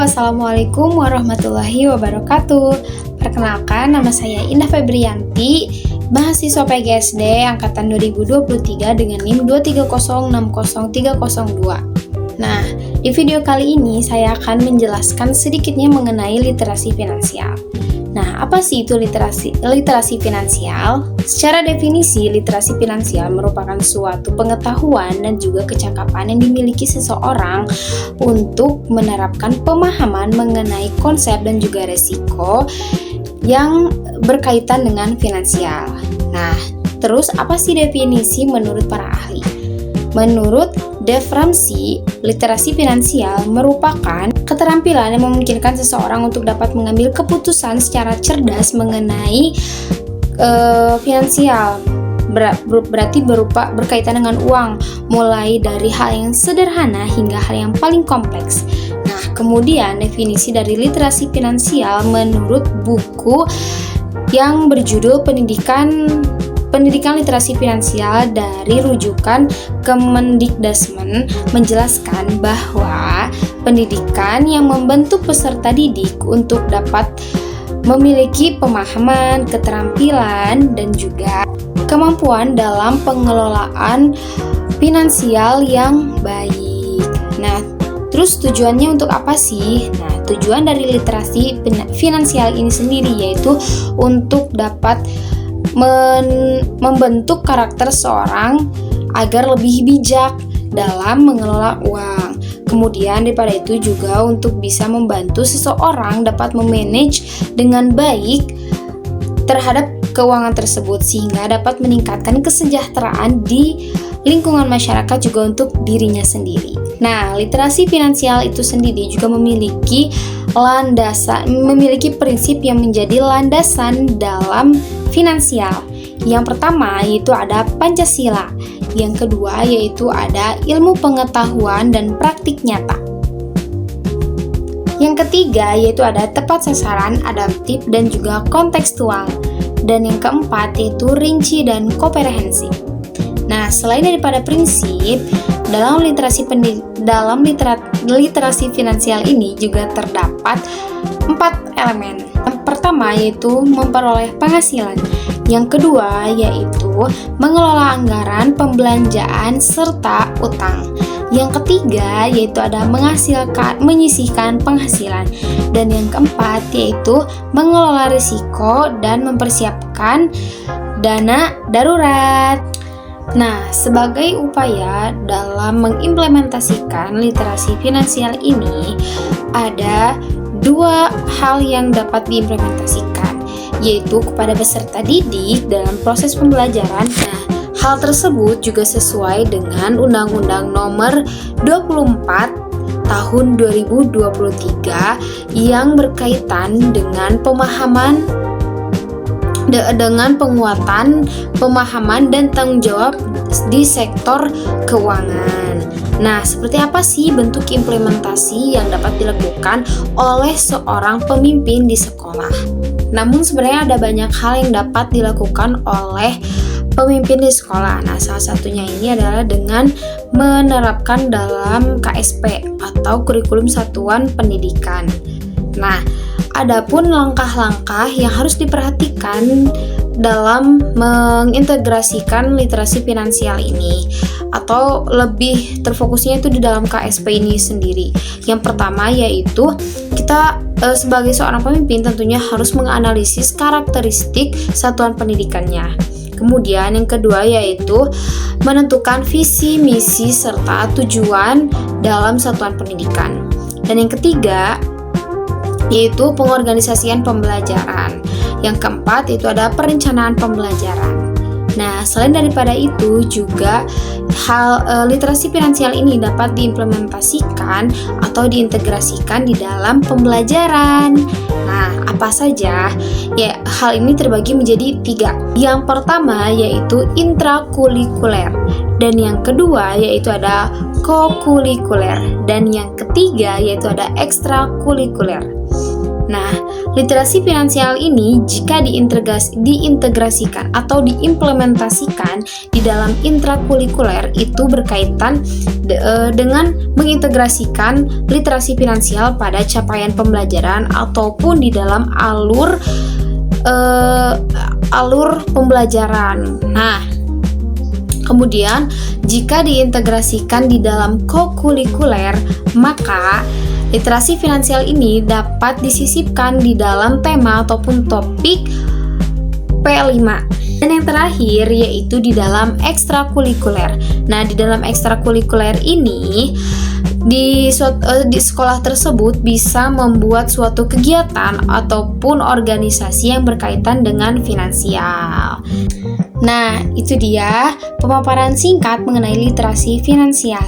Assalamualaikum warahmatullahi wabarakatuh. Perkenalkan, nama saya Indah Febrianti, mahasiswa PGSD angkatan 2023 dengan NIM 230600302. Nah, di video kali ini saya akan menjelaskan sedikitnya mengenai literasi finansial. Nah, apa sih itu literasi finansial? Secara definisi, literasi finansial merupakan suatu pengetahuan dan juga kecakapan yang dimiliki seseorang untuk menerapkan pemahaman mengenai konsep dan juga resiko yang berkaitan dengan finansial. Nah, terus apa sih definisi menurut para ahli? Menurut Dave Ramsey, literasi finansial merupakan keterampilan yang memungkinkan seseorang untuk dapat mengambil keputusan secara cerdas mengenai finansial. Berarti berkaitan dengan uang, mulai dari hal yang sederhana hingga hal yang paling kompleks. Nah, kemudian definisi dari literasi finansial menurut buku yang berjudul Pendidikan Literasi Finansial dari rujukan Kemendikbudrismen menjelaskan bahwa pendidikan yang membentuk peserta didik untuk dapat memiliki pemahaman, keterampilan, dan juga kemampuan dalam pengelolaan finansial yang baik. Nah, terus tujuannya untuk apa sih? Nah, tujuan dari literasi finansial ini sendiri yaitu untuk dapat membentuk karakter seorang agar lebih bijak dalam mengelola uang. Kemudian daripada itu juga untuk bisa membantu seseorang dapat memanage dengan baik terhadap keuangan tersebut sehingga dapat meningkatkan kesejahteraan di lingkungan masyarakat juga untuk dirinya sendiri. Nah, literasi finansial itu sendiri juga memiliki prinsip yang menjadi landasan dalam finansial. Yang pertama yaitu ada Pancasila. Yang kedua yaitu ada ilmu pengetahuan dan praktik nyata. Yang ketiga yaitu ada tepat sasaran, adaptif, dan juga kontekstual. Dan yang keempat yaitu rinci dan komprehensif. Nah, selain daripada prinsip, dalam literasi finansial ini juga terdapat 4 elemen. Yang pertama yaitu memperoleh penghasilan. Yang kedua yaitu mengelola anggaran, pembelanjaan, serta utang. Yang ketiga yaitu ada menyisihkan penghasilan. Dan yang keempat yaitu mengelola risiko dan mempersiapkan dana darurat. Nah, sebagai upaya dalam mengimplementasikan literasi finansial ini, ada 2 hal yang dapat diimplementasikan, yaitu kepada peserta didik dalam proses pembelajaran. Nah, hal tersebut juga sesuai dengan Undang-Undang Nomor 24 Tahun 2023 yang berkaitan dengan penguatan pemahaman dan tanggung jawab di sektor keuangan. Nah, seperti apa sih bentuk implementasi yang dapat dilakukan oleh seorang pemimpin di sekolah? Namun sebenarnya ada banyak hal yang dapat dilakukan oleh pemimpin di sekolah. Nah, salah satunya ini adalah dengan menerapkan dalam KSP atau Kurikulum Satuan Pendidikan. Nah, adapun langkah-langkah yang harus diperhatikan dalam mengintegrasikan literasi finansial ini, atau lebih terfokusnya itu di dalam KSP ini sendiri. Yang pertama yaitu kita sebagai seorang pemimpin tentunya harus menganalisis karakteristik satuan pendidikannya. Kemudian yang kedua yaitu menentukan visi, misi, serta tujuan dalam satuan pendidikan. Dan yang ketiga yaitu pengorganisasian pembelajaran. Yang keempat itu ada perencanaan pembelajaran. Nah, selain daripada itu juga literasi finansial ini dapat diimplementasikan atau diintegrasikan di dalam pembelajaran. Nah, apa saja? Ya, hal ini terbagi menjadi 3. Yang pertama yaitu intrakurikuler, dan yang kedua yaitu ada kokurikuler, dan yang ketiga yaitu ada ekstrakurikuler. Nah, literasi finansial ini jika diintegrasikan atau diimplementasikan di dalam intrakurikuler itu berkaitan dengan mengintegrasikan literasi finansial pada capaian pembelajaran ataupun di dalam alur pembelajaran. Nah, kemudian jika diintegrasikan di dalam kokurikuler, maka literasi finansial ini dapat disisipkan di dalam tema ataupun topik P5. Dan yang terakhir yaitu di dalam ekstrakurikuler. Nah, di dalam ekstrakurikuler ini di sekolah tersebut bisa membuat suatu kegiatan ataupun organisasi yang berkaitan dengan finansial. Nah, itu dia pemaparan singkat mengenai literasi finansial.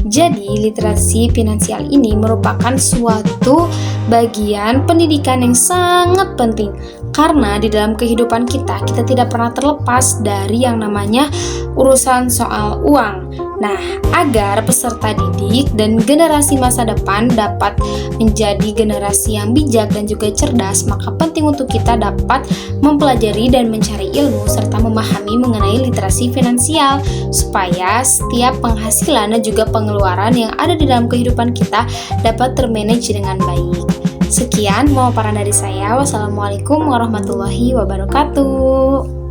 Jadi, literasi finansial ini merupakan suatu bagian pendidikan yang sangat penting karena di dalam kehidupan kita tidak pernah terlepas dari yang namanya urusan soal uang. Nah, agar peserta didik dan generasi masa depan dapat menjadi generasi yang bijak dan juga cerdas, maka penting untuk kita dapat mempelajari dan mencari ilmu serta memahami mengenai literasi finansial supaya setiap penghasilan dan juga pengeluaran yang ada di dalam kehidupan kita dapat termanage dengan baik. Sekian pemaparan dari saya. Wassalamualaikum warahmatullahi wabarakatuh.